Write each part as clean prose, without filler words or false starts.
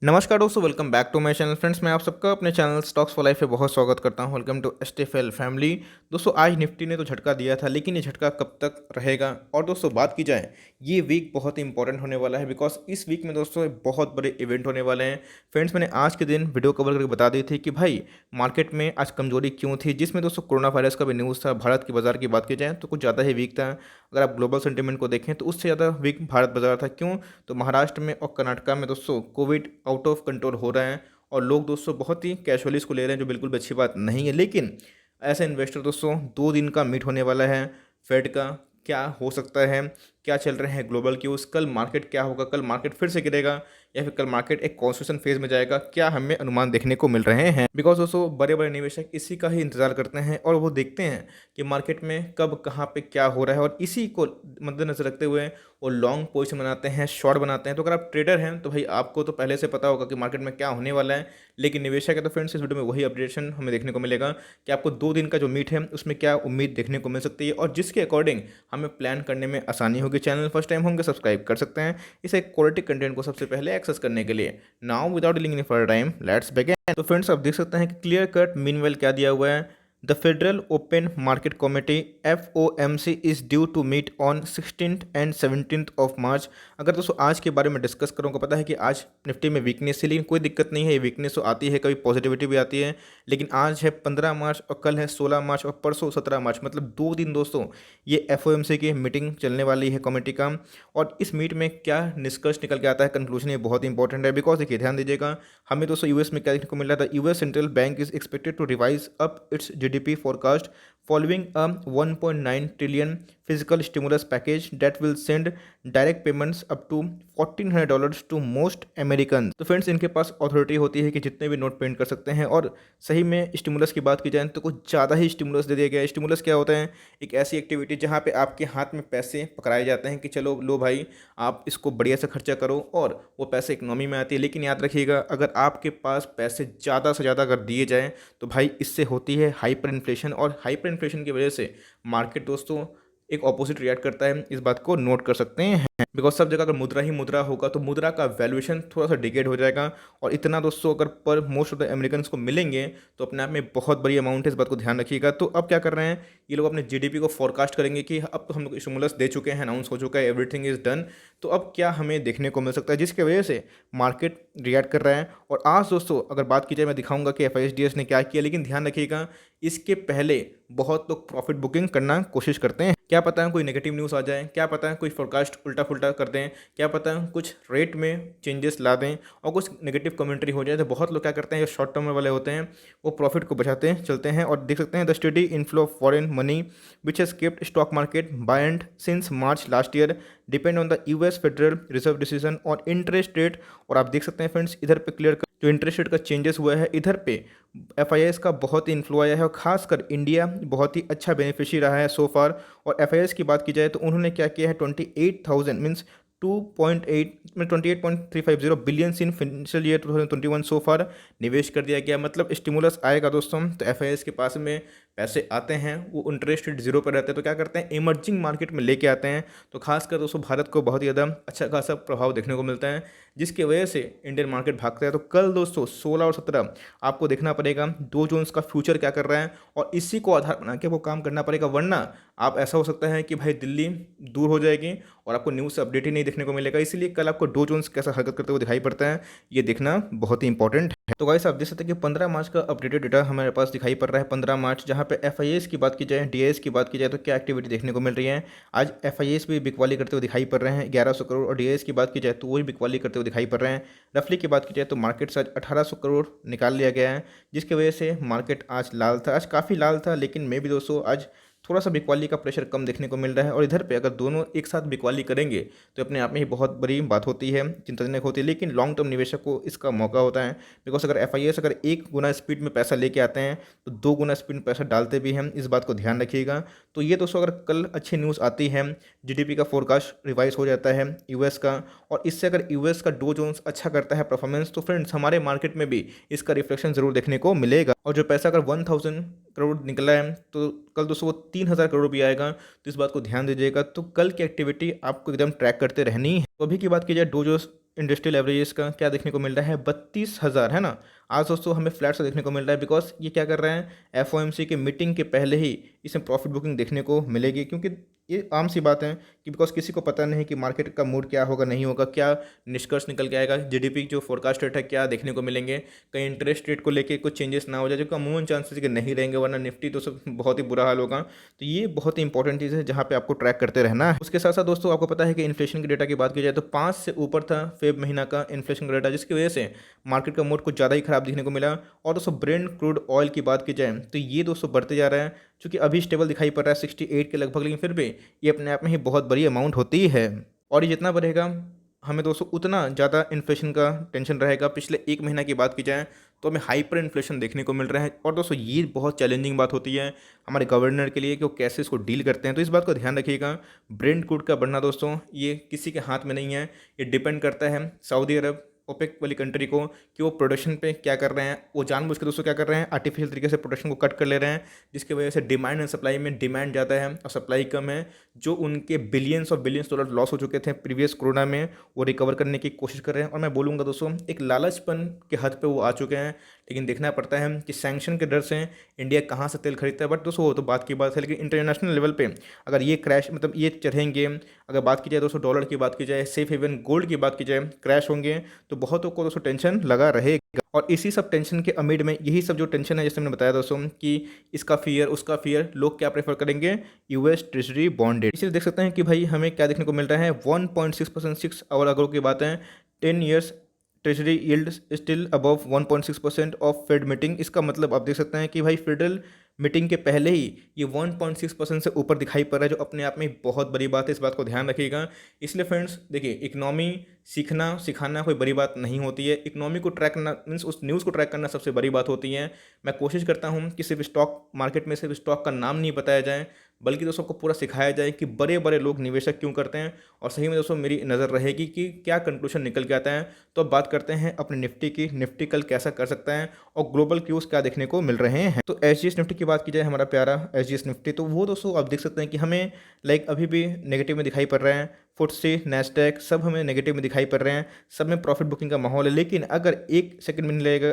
नमस्कार दोस्तों, welcome back to my channel. Friends, मैं आप सबका अपने चैनल स्टॉक्स फॉर लाइफ पे बहुत स्वागत करता हूं। Welcome to STFL family. दोस्तों, आज निफ्टी ने तो झटका दिया था, लेकिन ये झटका कब तक रहेगा। और दोस्तों, बात की जाए, ये वीक बहुत ही इंपॉर्टेंट होने वाला है, बिकॉज इस वीक में दोस्तों बहुत बड़े इवेंट होने वाले हैं। फ्रेंड्स, मैंने आज के दिन वीडियो कवर करके बता दी थी कि भाई मार्केट में आज कमजोरी क्यों थी, जिसमें दोस्तों कोरोना वायरस का भी न्यूज़ था। भारत की बाजार की बात की जाए तो कुछ ज़्यादा ही वीक था। अगर आप ग्लोबल सेंटीमेंट को देखें तो उससे ज़्यादा वीक भारत बाजार था। क्यों? तो महाराष्ट्र में और कर्नाटका में दोस्तों कोविड आउट ऑफ कंट्रोल हो रहा है और लोग दोस्तों बहुत ही कैजुअली इसको ले रहे हैं, जो बिल्कुल भी अच्छी बात नहीं है। लेकिन ऐसे इन्वेस्टर दोस्तों 2 दिन का मीट होने वाला है फेड का। क्या हो सकता है, क्या चल रहे हैं ग्लोबल क्यूज, कल मार्केट क्या होगा, कल मार्केट फिर से गिरेगा या फिर कल मार्केट एक कॉन्स्टिट्यूशन फेज में जाएगा, क्या हमें अनुमान देखने को मिल रहे हैं। बिकॉज दोस्तों बड़े बड़े निवेशक इसी का ही इंतजार करते हैं और वो देखते हैं कि मार्केट में कब कहाँ पे क्या हो रहा है, और इसी को मद्देनजर रखते हुए वो लॉन्ग पोजीशन बनाते हैं, शॉर्ट बनाते हैं। तो अगर आप ट्रेडर हैं तो भाई आपको तो पहले से पता होगा कि मार्केट में क्या होने वाला है। लेकिन निवेशक है तो फ्रेंड्स, इस वीडियो में वही अपडेशन हमें देखने को मिलेगा कि आपको 2 दिन का जो मीट है उसमें क्या उम्मीद देखने को मिल सकती है, और जिसके अकॉर्डिंग हमें प्लान करने में आसानी होगी। चैनल फर्स्ट टाइम होंगे, सब्सक्राइब कर सकते हैं इसे क्वालिटी कंटेंट को सबसे पहले एक्सेस करने के लिए। Now without dealing any further time, let's begin. तो फ्रेंड्स, आप देख सकते हैं कि क्लियर कट मीनवेल क्या दिया हुआ है। The Federal Open Market Committee FOMC is due to meet on 16th and 17th of March. अगर दोस्तों आज के बारे में डिस्कस करूँ, पता है कि आज निफ्टी में वीकनेस है, लेकिन कोई दिक्कत नहीं है। ये वीकनेस तो आती है, कभी पॉजिटिविटी भी आती है। लेकिन आज है 15 मार्च और कल है 16 मार्च और परसों 17 मार्च, मतलब 2 दिन दोस्तों ये FOMC की मीटिंग चलने वाली है कमेटी का। और इस मीट में क्या निष्कर्ष निकल के आता है, कंक्लूजन, ये बहुत इंपॉर्टेंट है। बिकॉज देखिए, ध्यान दीजिएगा, हमें दोस्तों यूएस में क्या देखने को मिल रहा था। US central bank is expected to revise up its GDP forecast following a 1.9 trillion fiscal stimulus package that will send direct payments up to $1,400 to most Americans। तो फ्रेंड्स, इनके पास अथॉरिटी होती है कि जितने भी नोट प्रिंट कर सकते हैं, और सही में स्टिमुलस की बात की जाए तो कुछ ज़्यादा ही स्टिमुलस दे दिया गया है। स्टिमुलस क्या होता है? एक ऐसी एक्टिविटी जहाँ पे आपके हाथ में पैसे पकड़ाए जाते हैं कि चलो लो भाई, आप इसको बढ़िया से खर्चा करो, और वो पैसे इकोनॉमी में आती है। लेकिन याद रखिएगा, अगर आपके पास पैसे ज़्यादा से ज़्यादा अगर दिए जाएँ तो भाई इससे होती है हाइपर इन्फ्लेशन, और हाइपर इन्फ्लेशन की वजह से मार्केट दोस्तों एक ऑपोजिट रिएक्ट करता है। इस बात को नोट कर सकते हैं। बिकॉज सब जगह अगर मुद्रा ही मुद्रा होगा तो मुद्रा का वैल्यूएशन थोड़ा सा डिकेड हो जाएगा, और इतना दोस्तों अगर पर मोस्ट ऑफ द अमेरिकन को मिलेंगे तो अपने आप में बहुत बड़ी अमाउंट है। इस बात को ध्यान रखिएगा। तो अब क्या कर रहे हैं ये लोग, अपने GDP को फोरकास्ट करेंगे कि अब तो हम लोग स्टिमुलस दे चुके हैं, अनाउंस हो चुका है, एवरीथिंग इज डन। तो अब क्या हमें देखने को मिल सकता है, जिसकी वजह से मार्केट रिएक्ट कर रहा है। और आज दोस्तों अगर बात की जाए, मैं दिखाऊंगा कि FISDS ने क्या किया। लेकिन ध्यान रखिएगा, इसके पहले बहुत लोग प्रॉफिट बुकिंग करना कोशिश करते हैं। क्या पता है कोई नेगेटिव न्यूज़ आ जाए, क्या पता है कोई फोरकास्ट उल्टा फुल्टा कर दें, क्या पता है कुछ रेट में चेंजेस ला दें और कुछ नेगेटिव कमेंट्री हो जाए। तो बहुत लोग क्या करते हैं, जो शॉर्ट टर्म वाले होते हैं, वो प्रॉफिट को बचाते चलते हैं। और देख सकते हैं the study inflow of foreign money which has kept stock market bind since March last year depend on the US federal reserve decision on interest rate. और आप देख सकते हैं फ्रेंड्स, इधर पे क्लियर जो इंटरेस्ट रेट का चेंजेस हुआ है, इधर पे FIS का बहुत ही इन्फ्लो आया है, और खासकर इंडिया बहुत ही अच्छा बेनिफिशियरी रहा है सो फार। और FIS की बात की जाए तो उन्होंने क्या किया है, 28,000 means 28.350 billions in financial year 2021 सो फार निवेश कर दिया गया। मतलब स्टिमुलस आएगा दोस्तों तो FIS के पास में पैसे आते हैं, वो इंटरेस्ट रेट जीरो पर रहते हैं, तो क्या करते हैं, इमर्जिंग मार्केट में लेके आते हैं। तो खासकर दोस्तों भारत को बहुत ही ज़्यादा अच्छा खासा प्रभाव देखने को मिलता है, जिसकी वजह से इंडियन मार्केट भागता है। तो कल दोस्तों 16 और 17 आपको देखना पड़ेगा डो जोन्स का फ्यूचर क्या कर रहा है, और इसी को आधार बना के वो काम करना पड़ेगा। वरना आप ऐसा हो सकता है कि भाई दिल्ली दूर हो जाएगी और आपको न्यूज़ से अपडेट ही नहीं देखने को मिलेगा। इसीलिए कल आपको डो जोन्स कैसा हरकत करते हुए दिखाई पड़ता है, ये देखना बहुत ही इंपॉर्टेंट है। तो गाइस, आप देख सकते हैं कि 15 मार्च का अपडेटेड डेटा हमारे पास दिखाई पड़ रहा है। 15 मार्च, जहाँ पे FIS की बात की जाए, DIS की बात की जाए तो क्या एक्टिविटी देखने को मिल रही है। आज FIS भी बिकवाली करते हुए दिखाई पड़ रहे हैं 1100 करोड़, और DIS की बात की जाए तो वही बिकवाली करते हुए दिखाई पड़ रहे हैं। रफली की बात की जाए तो मार्केट से आज 1800 करोड़ निकाल लिया गया है, जिसकी वजह से मार्केट आज लाल था, आज काफ़ी लाल था। लेकिन मे भी दोस्तों आज थोड़ा सा बिकवाली का प्रेशर कम देखने को मिल रहा है। और इधर पे अगर दोनों एक साथ बिकवाली करेंगे तो अपने आप में ही बहुत बड़ी बात होती है, चिंताजनक होती है। लेकिन लॉन्ग टर्म निवेशक को इसका मौका होता है, बिकॉज अगर FIS अगर 1 गुना स्पीड में पैसा लेके आते हैं तो 2 गुना स्पीड में पैसा डालते भी हैं। इस बात को ध्यान रखिएगा। तो ये दोस्तों अगर कल अच्छी न्यूज़ आती है, GDP का फोरकास्ट रिवाइज हो जाता है US का, और इससे अगर US का डो जोन्स अच्छा करता है परफॉर्मेंस, तो फ्रेंड्स हमारे मार्केट में भी इसका रिफ्लेक्शन जरूर देखने को मिलेगा। और जो पैसा अगर 1000 करोड़ निकला है तो कल दोस्तों वो 3000 करोड़ भी आएगा। तो इस बात को ध्यान दीजिएगा। तो कल की एक्टिविटी आपको एकदम ट्रैक करते रहनी है। तो अभी की बात की जाए, डो जोन्स इंडस्ट्रियल एवरेजेस का क्या देखने को मिल रहा है, 32,000 है ना। आज दोस्तों हमें फ्लैट सा देखने को मिल रहा है, बिकॉज ये क्या कर रहे हैं, एफओएमसी के मीटिंग के पहले ही इसमें प्रॉफिट बुकिंग देखने को मिलेगी, क्योंकि ये आम सी बात है कि बिकॉज किसी को पता नहीं कि मार्केट का मूड क्या होगा, नहीं होगा, क्या निष्कर्ष निकल के आएगा, जीडीपी जो फोरकास्ट रेट है क्या देखने को मिलेंगे, कहीं इंटरेस्ट रेट को लेके कुछ चेंजेस ना हो जाए, जो कि अमूमन चांसेस कि नहीं रहेंगे, वरना निफ्टी तो सब बहुत ही बुरा हाल होगा। तो ये बहुत ही इंपॉर्टेंट चीज़ है जहाँ पे आपको ट्रैक करते रहना है। उसके साथ साथ दोस्तों आपको पता है कि इन्फ्लेशन के डेटा की बात की जाए तो 5 से ऊपर था फेब महीना का इन्फ्लेशन का डेटा, जिसकी वजह से मार्केट का मूड कुछ ज़्यादा ही खराब दिखने को मिला। और दोस्तों ब्रेंट क्रूड ऑयल की बात की जाए तो ये दोस्तों बढ़ते जा रहा है, चूँकि अभी स्टेबल दिखाई पड़ रहा है 68 के लगभग, लेकिन फिर भी ये अपने आप में ही बहुत बड़ी अमाउंट होती है। और ये जितना बढ़ेगा हमें दोस्तों उतना ज़्यादा इन्फ्लेशन का टेंशन रहेगा। पिछले एक महीना की बात की जाए तो हमें हाइपर इन्फ्लेशन देखने को मिल रहा है, और दोस्तों ये बहुत चैलेंजिंग बात होती है हमारे गवर्नर के लिए कि वो कैसे इसको डील करते हैं। तो इस बात को ध्यान रखिएगा, ब्रेंट क्रूड का बढ़ना दोस्तों ये किसी के हाथ में नहीं है, ये डिपेंड करता है सऊदी अरब ओपेक वाली कंट्री को कि वो प्रोडक्शन पे क्या कर रहे हैं। वो जानबूझ के दोस्तों क्या कर रहे हैं, आर्टिफिशियल तरीके से प्रोडक्शन को कट कर ले रहे हैं, जिसकी वजह से डिमांड एंड सप्लाई में डिमांड ज़्यादा है और सप्लाई कम है। जो उनके बिलियंस और बिलियंस डॉलर लॉस हो चुके थे प्रीवियस कोरोना में, वो रिकवर करने की कोशिश कर रहे हैं। और मैं बोलूँगा दोस्तों एक लालचपन के हद पे वो आ चुके हैं, लेकिन देखना पड़ता है कि सैंक्शन के डर से इंडिया कहाँ से तेल खरीदता है। बट दोस्तों वो तो बात की बात है, लेकिन इंटरनेशनल लेवल पे अगर ये क्रैश मतलब ये चढ़ेंगे, अगर बात की जाए दोस्तों डॉलर की बात की जाए, सेफ हेवन गोल्ड की बात की जाए, क्रैश होंगे तो बहुतों को दोस्तों टेंशन लगा रहेगा। और इसी सब टेंशन के अमिड में यही सब जो टेंशन है, जैसे मैंने बताया दोस्तों कि इसका फियर उसका फियर, लोग क्या प्रेफर करेंगे, यूएस ट्रेजरी बॉन्डेड। इसलिए देख सकते हैं कि भाई हमें क्या देखने को मिल रहा है, 1.6% 6 और अगर की बात है 10 years treasury yield still above 1.6% of fade meeting. इसका मतलब आप देख सकते हैं कि भाई फेडरल मीटिंग के पहले ही ये 1.6% से ऊपर दिखाई पड़ रहा है, जो अपने आप में बहुत बड़ी बात है। इस बात को ध्यान रखिएगा। इसलिए फ्रेंड्स देखिए, इकोनॉमी सीखना सिखाना कोई बड़ी बात नहीं होती है, इकोनॉमी को ट्रैक करना मीन्स उस न्यूज़ को ट्रैक करना सबसे बड़ी बात होती है। मैं कोशिश करता हूँ कि सिर्फ स्टॉक मार्केट में सिर्फ स्टॉक का नाम नहीं बताया जाए, बल्कि दोस्तों को पूरा सिखाया जाए कि बड़े बड़े लोग निवेशक क्यों करते हैं। और सही में दोस्तों मेरी नज़र रहेगी कि क्या कंक्लूजन निकल के आता है। तो अब बात करते हैं अपने निफ्टी की, निफ्टी कल कैसा कर सकता है और ग्लोबल क्यूज क्या देखने को मिल रहे हैं। तो एसजीएस निफ्टी की बात की जाए, हमारा प्यारा एसजीएस निफ्टी, तो वो दोस्तों आप देख सकते हैं कि हमें लाइक अभी भी नेगेटिव में दिखाई पड़ रहे हैं। फुटसे नैस्डैक सब हमें नेगेटिव में दिखाई पड़ रहे हैं, सब में प्रॉफिट बुकिंग का माहौल है। लेकिन अगर एक सेकंड में नहीं लगेगा,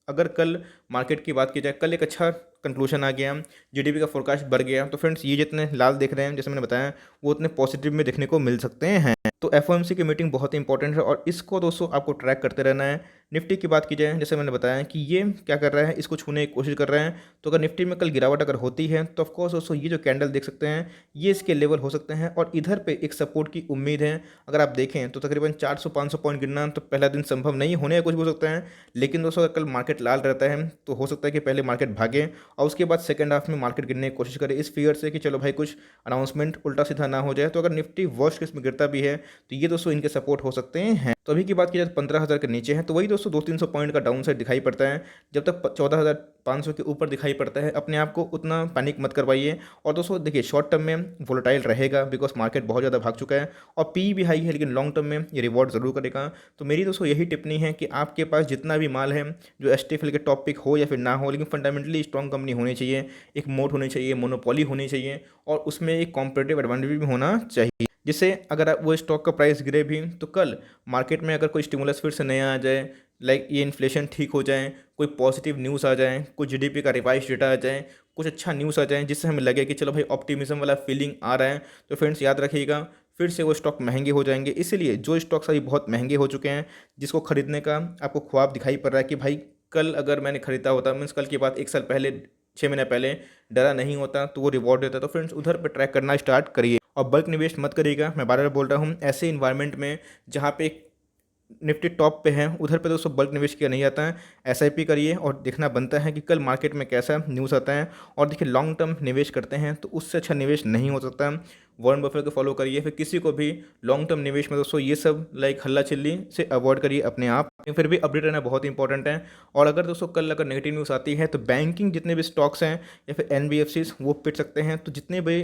अगर कल मार्केट की बात की जाए, कल एक अच्छा कंक्लूजन आ गया, जीडीपी का फोरकास्ट बढ़ गया, तो फ्रेंड्स ये जितने लाल देख रहे हैं जैसे मैंने बताया वो उतने पॉजिटिव में देखने को मिल सकते हैं। तो एफओएमसी की मीटिंग बहुत ही इंपॉर्टेंट है और इसको दोस्तों आपको ट्रैक करते रहना है। निफ्टी की बात की जाए, जैसे मैंने बताया कि ये क्या कर रहा है, इसको छूने की कोशिश कर रहे हैं। तो अगर निफ्टी में कल गिरावट अगर होती है तो ऑफकोर्स दोस्तों ये जो कैंडल देख सकते हैं ये इसके लेवल हो सकते हैं और इधर पे एक सपोर्ट की उम्मीद है। अगर आप देखें तो तकरीबन 400-500 पॉइंट गिरना तो पहला दिन संभव नहीं होने या कुछ भी हो सकता है। लेकिन दोस्तों अगर कल मार्केट लाल रहता है तो हो सकता है कि पहले मार्केट भागे और उसके बाद सेकंड हाफ में मार्केट गिरने की कोशिश करे, इस फियर से कि चलो भाई कुछ अनाउंसमेंट उल्टा सीधा ना हो जाए। तो अगर निफ्टी वर्स्ट केस में गिरता भी है तो ये दोस्तों इनके सपोर्ट हो सकते हैं। तो अभी की बात की जाए 15,000 के नीचे है तो वही दोस्तों 200-300 पॉइंट का डाउन साइड दिखाई पड़ता है। जब तक 14,500 के ऊपर दिखाई पड़ता है अपने आप को उतना पैनिक मत करवाइए। और दोस्तों देखिए शॉर्ट टर्म में वोलेटाइल रहेगा बिकॉज मार्केट बहुत ज़्यादा भाग चुका है और पी भी हाई है, लेकिन लॉन्ग टर्म में ये रिवॉर्ड ज़रूर करेगा। तो मेरी दोस्तों यही टिप्पणी है कि आपके पास जितना भी माल है, जो एसटीएफएल के टॉप पिक हो या फिर ना हो, लेकिन फंडामेंटली स्ट्रॉन्ग कंपनी होनी चाहिए, एक मोट होनी चाहिए, मोनोपोली होनी चाहिए और उसमें एक कॉम्पिटिटिव एडवांटेज भी होना चाहिए, जिससे अगर वो स्टॉक का प्राइस गिरे भी तो कल मार्केट में अगर कोई स्टिमुलस फिर से नया आ जाए, लाइक ये इन्फ्लेशन ठीक हो जाए, कोई पॉजिटिव न्यूज़ आ जाए, कुछ जीडीपी का रिवाइज डेटा आ जाए, कुछ अच्छा न्यूज़ आ जाए जिससे हमें लगे कि चलो भाई ऑप्टिमिज्म वाला फीलिंग आ रहा है, तो फ्रेंड्स याद रखिएगा फिर से वो स्टॉक महंगे हो जाएंगे। इसीलिए जो स्टॉक्स अभी बहुत महंगे हो चुके हैं, जिसको खरीदने का आपको ख्वाब दिखाई पड़ रहा है कि भाई कल अगर मैंने खरीदा होता, मीन्स कल की बात 1 साल पहले 6 महीने पहले डरा नहीं होता तो वो रिवॉर्ड देता, तो फ्रेंड्स उधर पर ट्रैक करना स्टार्ट करिए और बल्क निवेश मत करिएगा। मैं बार बार बोल रहा हूँ, ऐसे इन्वायरमेंट में जहाँ पे निफ्टी टॉप पे है उधर पे दोस्तों बल्क निवेश किया नहीं जाता है। एसआईपी करिए और देखना बनता है कि कल मार्केट में कैसा न्यूज़ आता है। और देखिए लॉन्ग टर्म निवेश करते हैं तो उससे अच्छा निवेश नहीं हो सकता। वॉरेन बफेट को फॉलो करिए, फिर किसी को भी लॉन्ग टर्म निवेश में दोस्तों ये सब लाइक हल्ला चिल्ली से अवॉइड करिए अपने आप। फिर भी अपडेट रहना बहुत इंपॉर्टेंट है। और अगर दोस्तों कल अगर नेगेटिव न्यूज़ आती है तो बैंकिंग जितने भी स्टॉक्स हैं या फिर एनबीएफसीज वो पिट सकते हैं। तो जितने भी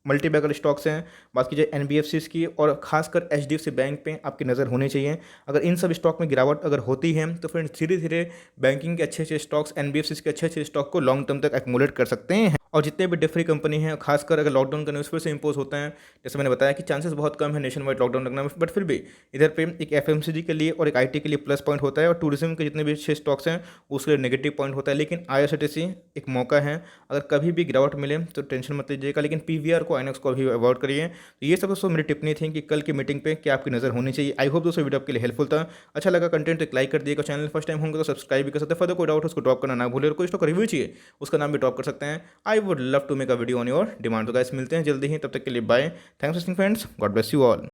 मल्टी बैगर स्टॉक्स हैं, बात कीजिए एनबीएफसीज की और खासकर एचडीएफसी बैंक पे आपकी नज़र होनी चाहिए। अगर इन सब स्टॉक में गिरावट अगर होती है तो फ्रेंड्स धीरे धीरे बैंकिंग के अच्छे अच्छे स्टॉक्स, एनबीएफसीज के अच्छे अच्छे स्टॉक को लॉन्ग टर्म तक एक्मुलेट कर सकते हैं। और जितने भी डिफरी कंपनी हैं, खासकर अगर लॉकडाउन का न्यूज़ फिर से इम्पोज होता है, जैसे मैंने बताया कि चांसेस बहुत कम है नेशन वाइड लॉकडाउन लगना में, बट फिर भी इधर पे एक एफएमसीजी के लिए और एक आईटी के लिए प्लस पॉइंट होता है, और टूरिज्म के जितने भी अच्छे स्टॉक्स हैं उसके लिए नेगेटिव पॉइंट होता है। लेकिन आईआरसीटीसी एक मौका है, अगर कभी भी गिरावट मिले तो टेंशन मत लीजिएगा, लेकिन पीवीआर को, आइनॉक्स को अभी अवॉइड करिए। तो ये सब दोस्तों मेरी टिप्पणी थी कि कल की मीटिंग पे क्या आपकी नज़र होनी चाहिए। आई होप दोस्तों वीडियो आपके लिए हेल्पफुल था। अच्छा लगा कंटेंट तो एक लाइक कर दिएगा, चैनल फर्स्ट टाइम होंगे तो सब्सक्राइब भी कर सकते हैं। फर्दर कोई डाउट उसको ड्रॉप करना ना भूलें, और कोई स्टॉक रिव्यू चाहिए उसका नाम भी ड्रॉप कर सकते हैं। I would love to make a video on your demand. तो गाइस मिलते हैं जल्दी ही, तब तक के लिए bye. Thanks for watching friends, God bless you all.